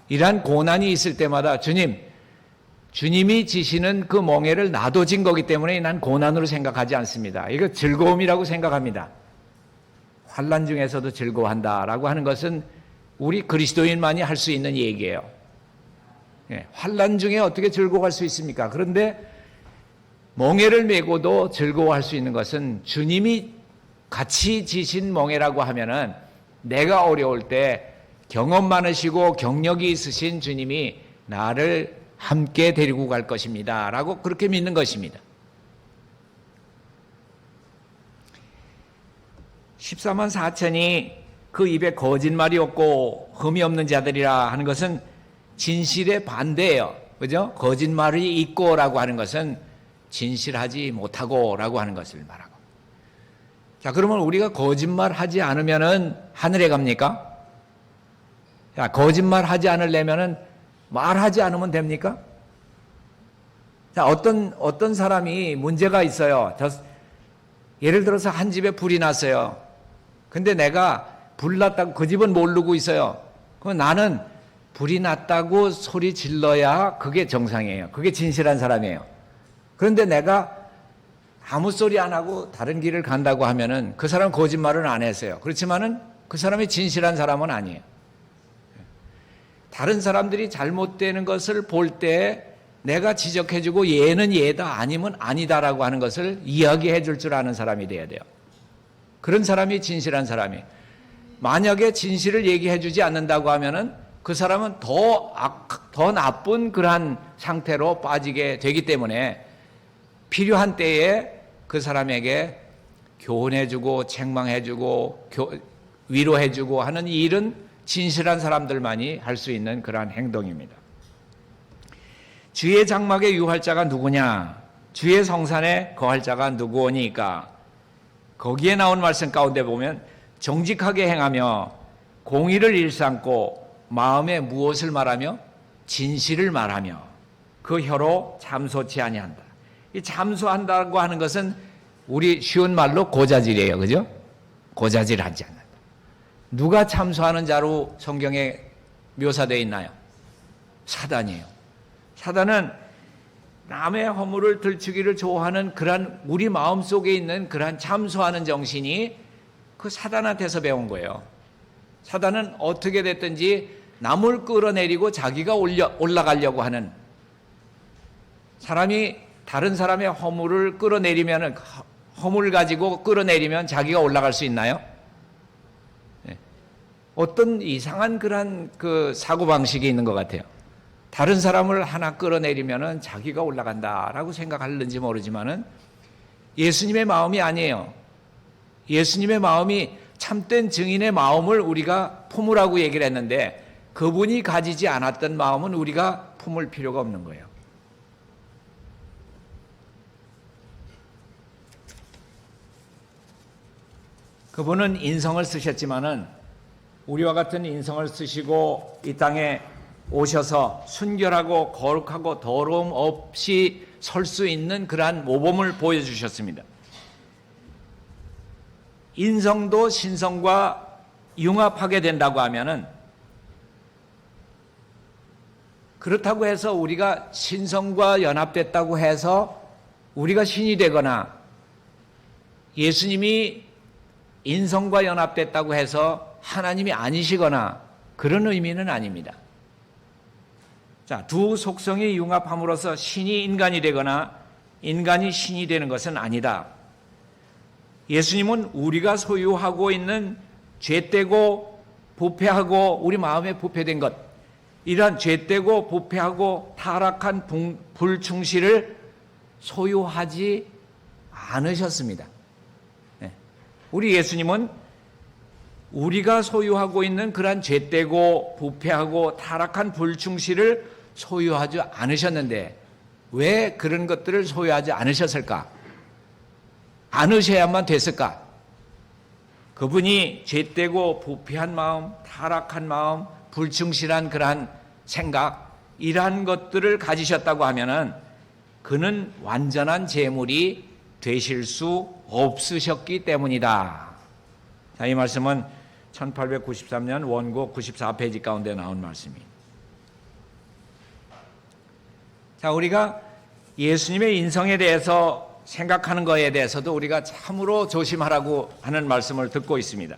이러한 고난이 있을 때마다 주님이 지시는 그 멍에를 나도 진 거기 때문에 난 고난으로 생각하지 않습니다. 이거 즐거움이라고 생각합니다. 환난 중에서도 즐거워한다라고 하는 것은 우리 그리스도인만이 할 수 있는 얘기예요. 환난 중에 어떻게 즐거워할 수 있습니까? 그런데 멍에를 메고도 즐거워할 수 있는 것은 주님이 같이 지신 멍에라고 하면은 내가 어려울 때 경험 많으시고 경력이 있으신 주님이 나를 함께 데리고 갈 것입니다. 라고 그렇게 믿는 것입니다. 14만 4천이 그 입에 거짓말이 없고 흠이 없는 자들이라 하는 것은 진실의 반대예요. 그죠? 거짓말이 있고라고 하는 것은 진실하지 못하고라고 하는 것을 말하고. 자, 그러면 우리가 거짓말하지 않으면은 하늘에 갑니까? 자, 거짓말하지 않으려면은 말하지 않으면 됩니까? 자, 어떤 사람이 문제가 있어요. 예를 들어서 한 집에 불이 났어요. 근데 내가 불 났다고 그 집은 모르고 있어요. 그럼 나는 불이 났다고 소리 질러야 그게 정상이에요. 그게 진실한 사람이에요. 그런데 내가 아무 소리 안 하고 다른 길을 간다고 하면은 그 사람은 거짓말은 안 했어요. 그렇지만은 그 사람이 진실한 사람은 아니에요. 다른 사람들이 잘못되는 것을 볼 때 내가 지적해주고 얘는 얘다 아니면 아니다라고 하는 것을 이야기해 줄 줄 아는 사람이 돼야 돼요. 그런 사람이 진실한 사람이에요. 만약에 진실을 얘기해 주지 않는다고 하면은 그 사람은 더 나쁜 그러한 상태로 빠지게 되기 때문에 필요한 때에 그 사람에게 교훈해주고 책망해주고 위로해주고 하는 이 일은 진실한 사람들만이 할 수 있는 그러한 행동입니다. 주의 장막에 유할 자가 누구냐? 주의 성산에 거할 자가 누구오니까? 거기에 나온 말씀 가운데 보면 정직하게 행하며 공의를 일삼고 마음에 무엇을 말하며 진실을 말하며 그 혀로 잠소치 아니한다. 이 잠소한다고 하는 것은 우리 쉬운 말로 고자질이에요. 그죠? 고자질하지 않는다. 누가 참소하는 자로 성경에 묘사되어 있나요? 사단이에요. 사단은 남의 허물을 들추기를 좋아하는 그러한 우리 마음속에 있는 그러한 참소하는 정신이 그 사단한테서 배운 거예요. 사단은 어떻게 됐든지 남을 끌어내리고 자기가 올라가려고 하는, 사람이 다른 사람의 허물을 끌어내리면, 허물을 가지고 끌어내리면 자기가 올라갈 수 있나요? 어떤 이상한 그런 그 사고방식이 있는 것 같아요. 다른 사람을 하나 끌어내리면 자기가 올라간다라고 생각하는지 모르지만은 예수님의 마음이 아니에요. 예수님의 마음이 참된 증인의 마음을 우리가 품으라고 얘기를 했는데 그분이 가지지 않았던 마음은 우리가 품을 필요가 없는 거예요. 그분은 인성을 쓰셨지만은 우리와 같은 인성을 쓰시고 이 땅에 오셔서 순결하고 거룩하고 더러움 없이 설 수 있는 그러한 모범을 보여주셨습니다. 인성도 신성과 융합하게 된다고 하면은, 그렇다고 해서 우리가 신성과 연합됐다고 해서 우리가 신이 되거나 예수님이 인성과 연합됐다고 해서 하나님이 아니시거나 그런 의미는 아닙니다. 자, 두 속성이 융합함으로써 신이 인간이 되거나 인간이 신이 되는 것은 아니다. 예수님은 우리가 소유하고 있는 죄되고 부패하고 우리 마음에 부패된 것, 이러한 죄되고 부패하고 타락한 불충실을 소유하지 않으셨습니다. 우리 예수님은 우리가 소유하고 있는 그러한 죄되고 부패하고 타락한 불충실을 소유하지 않으셨는데 왜 그런 것들을 소유하지 않으셨을까? 않으셔야만 됐을까? 그분이 죄되고 부패한 마음, 타락한 마음, 불충실한 그러한 생각, 이러한 것들을 가지셨다고 하면은 그는 완전한 제물이 되실 수 없으셨기 때문이다. 자, 이 말씀은 1893년 원고 94페이지 가운데 나온 말씀입니다. 자, 우리가 예수님의 인성에 대해서 생각하는 것에 대해서도 우리가 참으로 조심하라고 하는 말씀을 듣고 있습니다.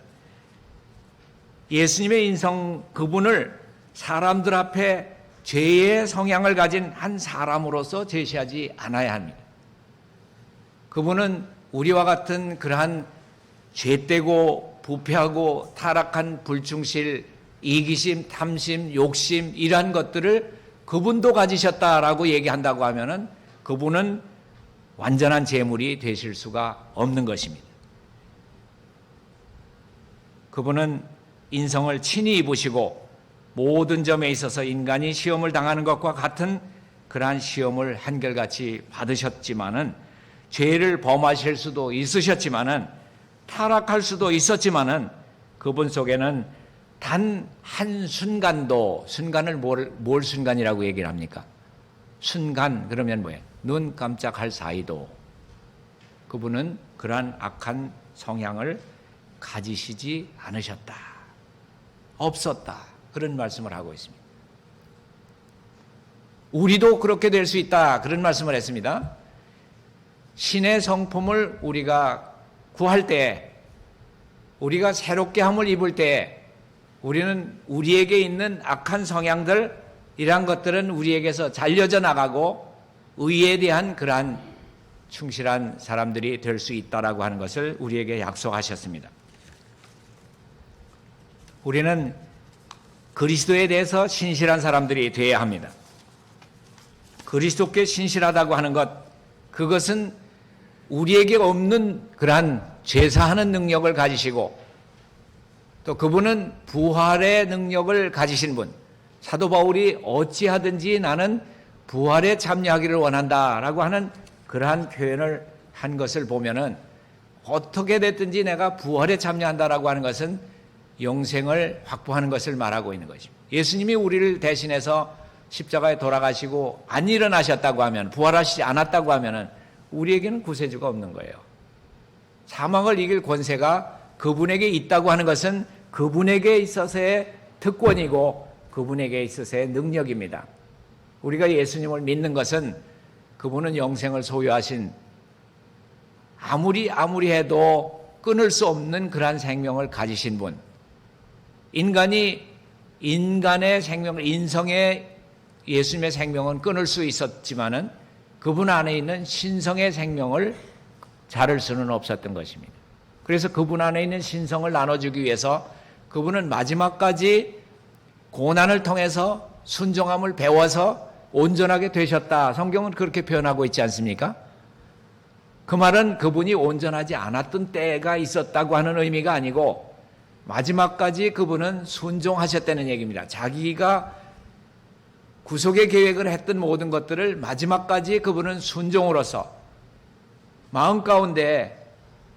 예수님의 인성, 그분을 사람들 앞에 죄의 성향을 가진 한 사람으로서 제시하지 않아야 합니다. 그분은 우리와 같은 그러한 죄되고 부패하고 타락한 불충실, 이기심, 탐심, 욕심, 이러한 것들을 그분도 가지셨다라고 얘기한다고 하면은 그분은 완전한 제물이 되실 수가 없는 것입니다. 그분은 인성을 친히 입으시고 모든 점에 있어서 인간이 시험을 당하는 것과 같은 그러한 시험을 한결같이 받으셨지만은, 죄를 범하실 수도 있으셨지만은, 타락할 수도 있었지만은 그분 속에는 단 한순간도, 순간을 뭘 순간이라고 얘기를 합니까? 순간 그러면 뭐예요? 눈 깜짝할 사이도 그분은 그러한 악한 성향을 가지시지 않으셨다, 없었다, 그런 말씀을 하고 있습니다. 우리도 그렇게 될 수 있다, 그런 말씀을 했습니다. 신의 성품을 우리가 구할 때, 우리가 새롭게 함을 입을 때 우리는 우리에게 있는 악한 성향들, 이러한 것들은 우리에게서 잘려져 나가고 의에 대한 그러한 충실한 사람들이 될 수 있다라고 하는 것을 우리에게 약속하셨습니다. 우리는 그리스도에 대해서 신실한 사람들이 되어야 합니다. 그리스도께 신실하다고 하는 것, 그것은 우리에게 없는 그러한 죄사하는 능력을 가지시고 또 그분은 부활의 능력을 가지신 분. 사도 바울이 어찌하든지 나는 부활에 참여하기를 원한다라고 하는 그러한 표현을 한 것을 보면은 어떻게 됐든지 내가 부활에 참여한다라고 하는 것은 영생을 확보하는 것을 말하고 있는 것입니다. 예수님이 우리를 대신해서 십자가에 돌아가시고 안 일어나셨다고 하면, 부활하시지 않았다고 하면은 우리에게는 구세주가 없는 거예요. 사망을 이길 권세가 그분에게 있다고 하는 것은 그분에게 있어서의 특권이고 그분에게 있어서의 능력입니다. 우리가 예수님을 믿는 것은 그분은 영생을 소유하신 아무리 해도 끊을 수 없는 그러한 생명을 가지신 분. 인간이 인간의 생명을, 인성의 예수님의 생명은 끊을 수 있었지만은 그분 안에 있는 신성의 생명을 자를 수는 없었던 것입니다. 그래서 그분 안에 있는 신성을 나눠주기 위해서 그분은 마지막까지 고난을 통해서 순종함을 배워서 온전하게 되셨다. 성경은 그렇게 표현하고 있지 않습니까? 그 말은 그분이 온전하지 않았던 때가 있었다고 하는 의미가 아니고 마지막까지 그분은 순종하셨다는 얘기입니다. 자기가 구속의 계획을 했던 모든 것들을 마지막까지 그분은 순종으로서 마음 가운데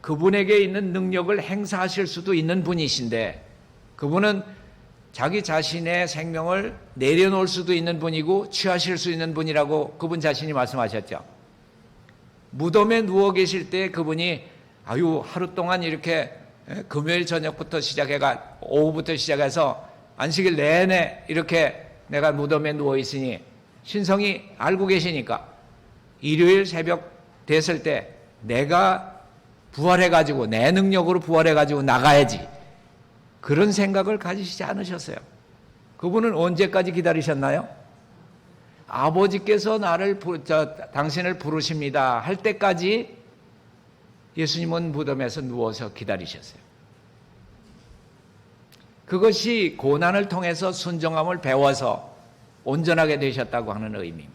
그분에게 있는 능력을 행사하실 수도 있는 분이신데 그분은 자기 자신의 생명을 내려놓을 수도 있는 분이고 취하실 수 있는 분이라고 그분 자신이 말씀하셨죠. 무덤에 누워 계실 때 그분이 하루 동안 이렇게 금요일 저녁부터 시작해가 오후부터 시작해서 안식일 내내 이렇게 내가 무덤에 누워 있으니 신성이 알고 계시니까 일요일 새벽 됐을 때 내가 부활해가지고 내 능력으로 부활해가지고 나가야지 그런 생각을 가지시지 않으셨어요. 그분은 언제까지 기다리셨나요? 아버지께서 당신을 부르십니다 할 때까지 예수님은 무덤에서 누워서 기다리셨어요. 그것이 고난을 통해서 순종함을 배워서 온전하게 되셨다고 하는 의미입니다.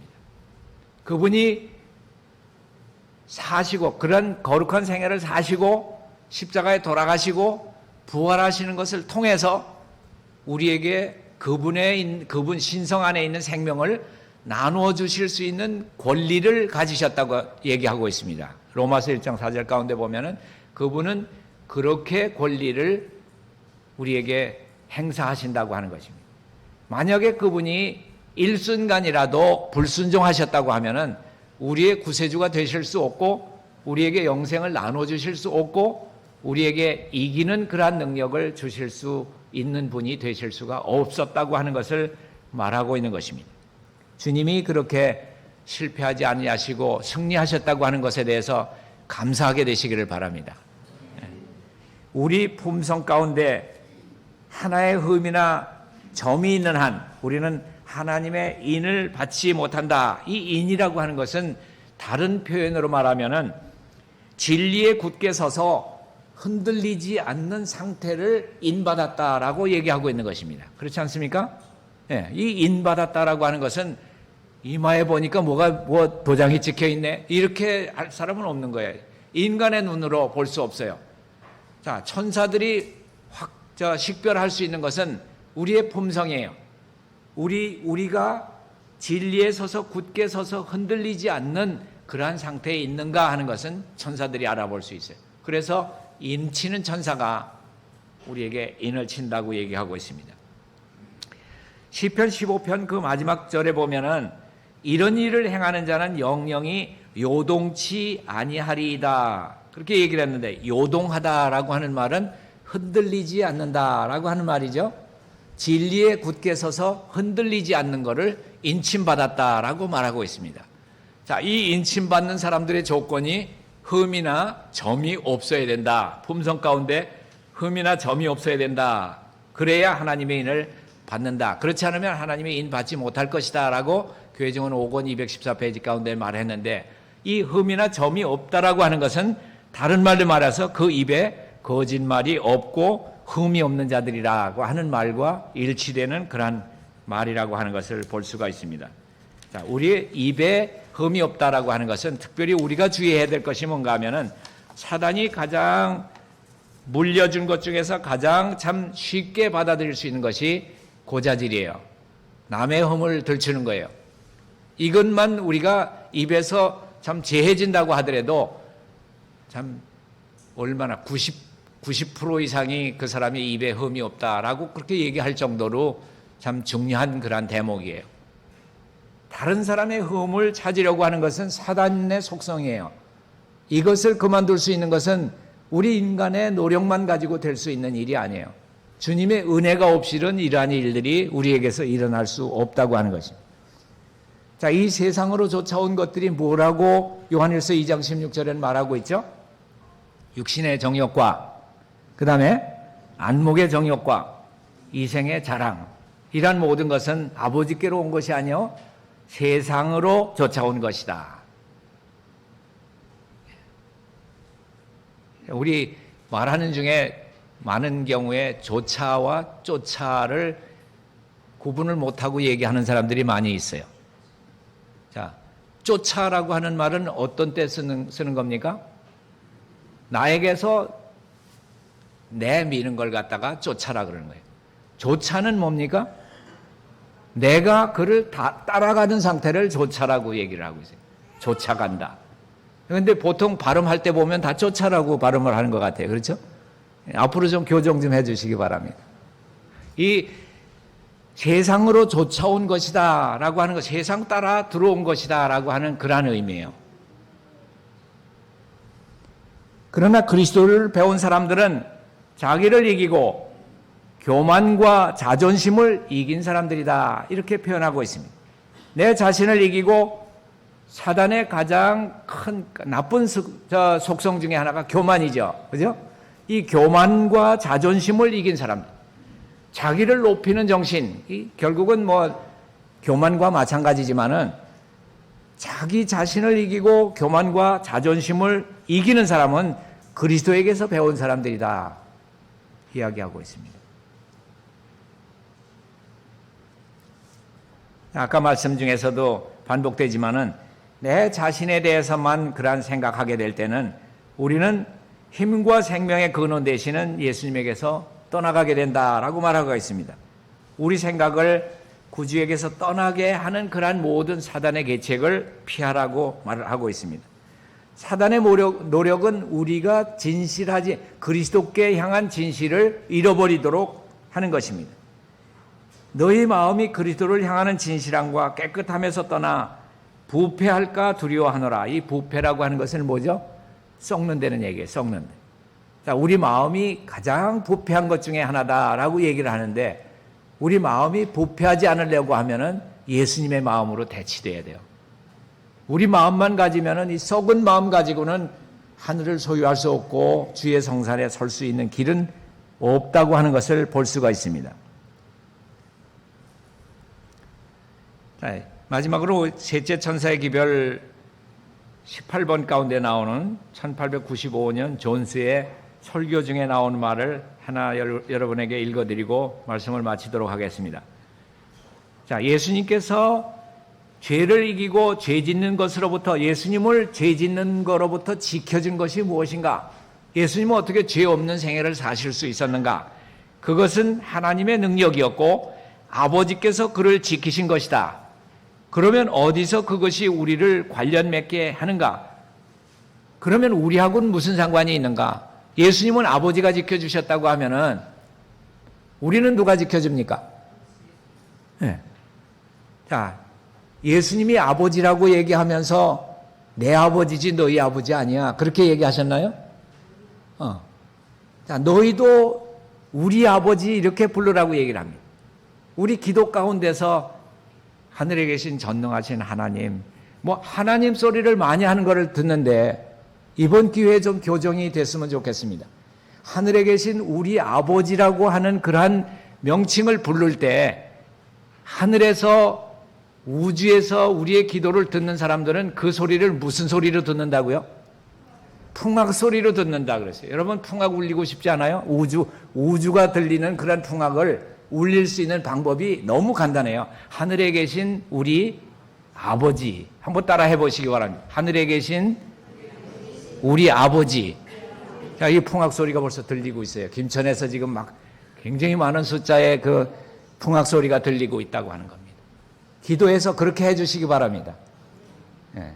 그분이 사시고 그런 거룩한 생애를 사시고 십자가에 돌아가시고 부활하시는 것을 통해서 우리에게 그분 신성 안에 있는 생명을 나누어 주실 수 있는 권리를 가지셨다고 얘기하고 있습니다. 로마서 1장 4절 가운데 보면은 그분은 그렇게 권리를 우리에게 행사하신다고 하는 것입니다. 만약에 그분이 일순간이라도 불순종하셨다고 하면은 우리의 구세주가 되실 수 없고 우리에게 영생을 나눠 주실 수 없고 우리에게 이기는 그러한 능력을 주실 수 있는 분이 되실 수가 없었다고 하는 것을 말하고 있는 것입니다. 주님이 그렇게 실패하지 아니하시고 승리하셨다고 하는 것에 대해서 감사하게 되시기를 바랍니다. 우리 품성 가운데 하나의 흠이나 점이 있는 한 우리는 하나님의 인을 받지 못한다. 이 인이라고 하는 것은 다른 표현으로 말하면은 진리에 굳게 서서 흔들리지 않는 상태를 인받았다라고 얘기하고 있는 것입니다. 그렇지 않습니까? 이 인받았다라고 하는 것은 이마에 보니까 뭐 도장이 찍혀 있네. 이렇게 할 사람은 없는 거예요. 인간의 눈으로 볼 수 없어요. 자, 천사들이 식별할 수 있는 것은 우리의 품성이에요. 우리가 진리에 서서 굳게 서서 흔들리지 않는 그러한 상태에 있는가 하는 것은 천사들이 알아볼 수 있어요. 그래서 인치는 천사가 우리에게 인을 친다고 얘기하고 있습니다. 시편 15편 그 마지막 절에 보면은 이런 일을 행하는 자는 영영이 요동치 아니하리이다. 그렇게 얘기를 했는데 요동하다라고 하는 말은 흔들리지 않는다라고 하는 말이죠. 진리에 굳게 서서 흔들리지 않는 것을 인침받았다라고 말하고 있습니다. 자, 이 인침받는 사람들의 조건이 흠이나 점이 없어야 된다. 품성 가운데 흠이나 점이 없어야 된다. 그래야 하나님의 인을 받는다. 그렇지 않으면 하나님의 인 받지 못할 것이다 라고 교회증언 5권 214페이지 가운데 말했는데 이 흠이나 점이 없다라고 하는 것은 다른 말로 말해서 그 입에 거짓말이 없고 흠이 없는 자들이라고 하는 말과 일치되는 그러한 말이라고 하는 것을 볼 수가 있습니다. 자, 우리의 입에 흠이 없다라고 하는 것은 특별히 우리가 주의해야 될 것이 뭔가 하면은 사단이 가장 물려준 것 중에서 가장 참 쉽게 받아들일 수 있는 것이 고자질이에요. 남의 흠을 들추는 거예요. 이것만 우리가 입에서 참 제해진다고 하더라도 참 얼마나 90% 이상이 그 사람의 입에 흠이 없다라고 그렇게 얘기할 정도로 참 중요한 그러한 대목이에요. 다른 사람의 흠을 찾으려고 하는 것은 사단의 속성이에요. 이것을 그만둘 수 있는 것은 우리 인간의 노력만 가지고 될 수 있는 일이 아니에요. 주님의 은혜가 없이는 이러한 일들이 우리에게서 일어날 수 없다고 하는 것입니다. 자, 이 세상으로 쫓아온 것들이 뭐라고 요한일서 2장 16절에는 말하고 있죠? 육신의 정욕과 그 다음에 안목의 정욕과 이생의 자랑, 이러한 모든 것은 아버지께로 온 것이 아니요 세상으로 쫓아온 것이다. 우리 말하는 중에 많은 경우에 조차와 쫓아를 구분을 못하고 얘기하는 사람들이 많이 있어요. 자, 쫓아라고 하는 말은 어떤 때 쓰는 겁니까? 나에게서 내미는 걸 갖다가 쫓아라 그러는 거예요. 조차는 뭡니까? 내가 그를 따라가는 상태를 조차라고 얘기를 하고 있어요. 쫓아간다. 그런데 보통 발음할 때 보면 다 쫓아라고 발음을 하는 것 같아요. 그렇죠? 앞으로 좀 교정 좀 해주시기 바랍니다. 이 세상으로 쫓아온 것이다 라고 하는 것, 세상 따라 들어온 것이다 라고 하는 그러한 의미예요. 그러나 그리스도를 배운 사람들은 자기를 이기고 교만과 자존심을 이긴 사람들이다, 이렇게 표현하고 있습니다. 내 자신을 이기고, 사단의 가장 큰 나쁜 속성 중에 하나가 교만이죠. 그죠? 이 교만과 자존심을 이긴 사람들, 자기를 높이는 정신, 결국은 뭐 교만과 마찬가지지만은 자기 자신을 이기고 교만과 자존심을 이기는 사람은 그리스도에게서 배운 사람들이다 이야기하고 있습니다. 아까 말씀 중에서도 반복되지만은 내 자신에 대해서만 그러한 생각하게 될 때는 우리는 힘과 생명의 근원 되시는 예수님에게서 떠나가게 된다라고 말하고 있습니다. 우리 생각을 구주에게서 떠나게 하는 그러한 모든 사단의 계책을 피하라고 말을 하고 있습니다. 사단의 노력은 우리가 진실하지, 그리스도께 향한 진실을 잃어버리도록 하는 것입니다. 너희 마음이 그리스도를 향하는 진실함과 깨끗함에서 떠나 부패할까 두려워하노라. 이 부패라고 하는 것은 뭐죠? 썩는다는 얘기예요. 썩는다. 자, 우리 마음이 가장 부패한 것 중에 하나다라고 얘기를 하는데, 우리 마음이 부패하지 않으려고 하면은 예수님의 마음으로 대치돼야 돼요. 우리 마음만 가지면은, 이 썩은 마음 가지고는 하늘을 소유할 수 없고 주의 성산에 설 수 있는 길은 없다고 하는 것을 볼 수가 있습니다. 자, 마지막으로 셋째 천사의 기별 18번 가운데 나오는 1895년 존스의 설교 중에 나온 말을 하나 여러분에게 읽어드리고 말씀을 마치도록 하겠습니다. 자, 예수님께서 죄를 이기고 죄 짓는 것으로부터, 예수님을 죄 짓는 것으로부터 지켜준 것이 무엇인가? 예수님은 어떻게 죄 없는 생애를 사실 수 있었는가? 그것은 하나님의 능력이었고 아버지께서 그를 지키신 것이다. 그러면 어디서 그것이 우리를 관련 맺게 하는가? 그러면 우리하고는 무슨 상관이 있는가? 예수님은 아버지가 지켜주셨다고 하면은 우리는 누가 지켜줍니까? 네. 자, 예수님이 아버지라고 얘기하면서 내 아버지지 너희 아버지 아니야, 그렇게 얘기하셨나요? 자, 너희도 우리 아버지 이렇게 부르라고 얘기를 합니다. 우리 기도 가운데서 하늘에 계신 전능하신 하나님, 뭐 하나님 소리를 많이 하는 것을 듣는데 이번 기회에 좀 교정이 됐으면 좋겠습니다. 하늘에 계신 우리 아버지라고 하는 그러한 명칭을 부를 때 하늘에서, 우주에서 우리의 기도를 듣는 사람들은 그 소리를 무슨 소리로 듣는다고요? 풍악 소리로 듣는다 그랬어요. 여러분, 풍악 울리고 싶지 않아요? 우주가 들리는 그런 풍악을 울릴 수 있는 방법이 너무 간단해요. 하늘에 계신 우리 아버지. 한번 따라 해보시기 바랍니다. 하늘에 계신 우리 아버지. 자, 이 풍악 소리가 벌써 들리고 있어요. 김천에서 지금 막 굉장히 많은 숫자의 그 풍악 소리가 들리고 있다고 하는 겁니다. 기도해서 그렇게 해주시기 바랍니다. 예.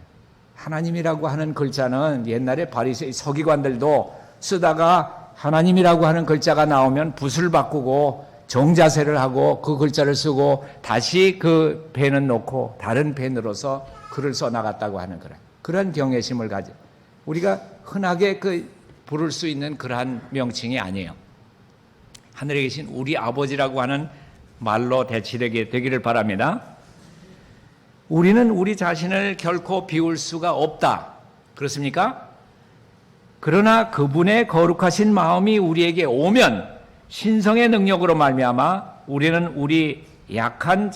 하나님이라고 하는 글자는 옛날에 바리새인 서기관들도 쓰다가 하나님이라고 하는 글자가 나오면 붓을 바꾸고 정자세를 하고 그 글자를 쓰고 다시 그 펜은 놓고 다른 펜으로서 글을 써나갔다고 하는 그런 경외심을 가져 우리가 흔하게 부를 수 있는 그러한 명칭이 아니에요. 하늘에 계신 우리 아버지라고 하는 말로 대치되게 되기를 바랍니다. 우리는 우리 자신을 결코 비울 수가 없다. 그렇습니까? 그러나 그분의 거룩하신 마음이 우리에게 오면 신성의 능력으로 말미암아 우리는 우리 악한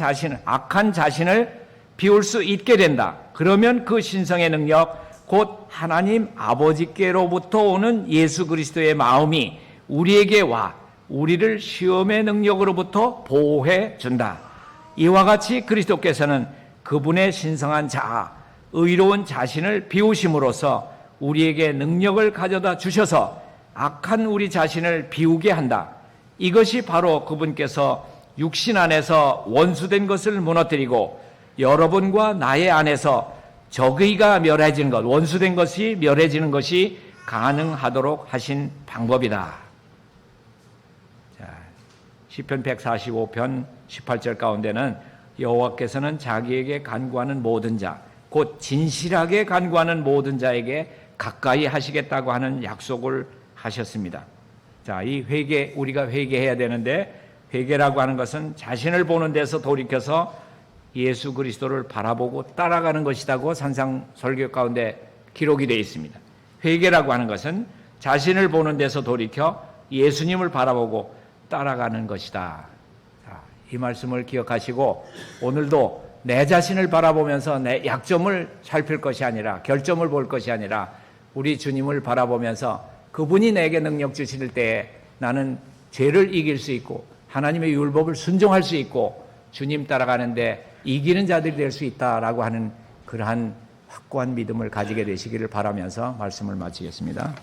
자신을 비울 수 있게 된다. 그러면 그 신성의 능력, 곧 하나님 아버지께로부터 오는 예수 그리스도의 마음이 우리에게 와 우리를 시험의 능력으로부터 보호해 준다. 이와 같이 그리스도께서는 그분의 신성한 자아, 의로운 자신을 비우심으로써 우리에게 능력을 가져다 주셔서 악한 우리 자신을 비우게 한다. 이것이 바로 그분께서 육신 안에서 원수된 것을 무너뜨리고 여러분과 나의 안에서 적의가 멸해지는 것, 원수된 것이 멸해지는 것이 가능하도록 하신 방법이다. 자, 시편 145편 18절 가운데는 여호와께서는 자기에게 간구하는 모든 자, 곧 진실하게 간구하는 모든 자에게 가까이 하시겠다고 하는 약속을 하셨습니다. 자, 이 회개, 우리가 회개해야 되는데 회개라고 하는 것은 자신을 보는 데서 돌이켜서 예수 그리스도를 바라보고 따라가는 것이라고 산상설교 가운데 기록이 되어 있습니다. 회개라고 하는 것은 자신을 보는 데서 돌이켜 예수님을 바라보고 따라가는 것이다. 자, 이 말씀을 기억하시고 오늘도 내 자신을 바라보면서 내 약점을 살필 것이 아니라 결점을 볼 것이 아니라 우리 주님을 바라보면서 그분이 내게 능력 주실 때에 나는 죄를 이길 수 있고 하나님의 율법을 순종할 수 있고 주님 따라가는데 이기는 자들이 될 수 있다라고 하는 그러한 확고한 믿음을 가지게 되시기를 바라면서 말씀을 마치겠습니다.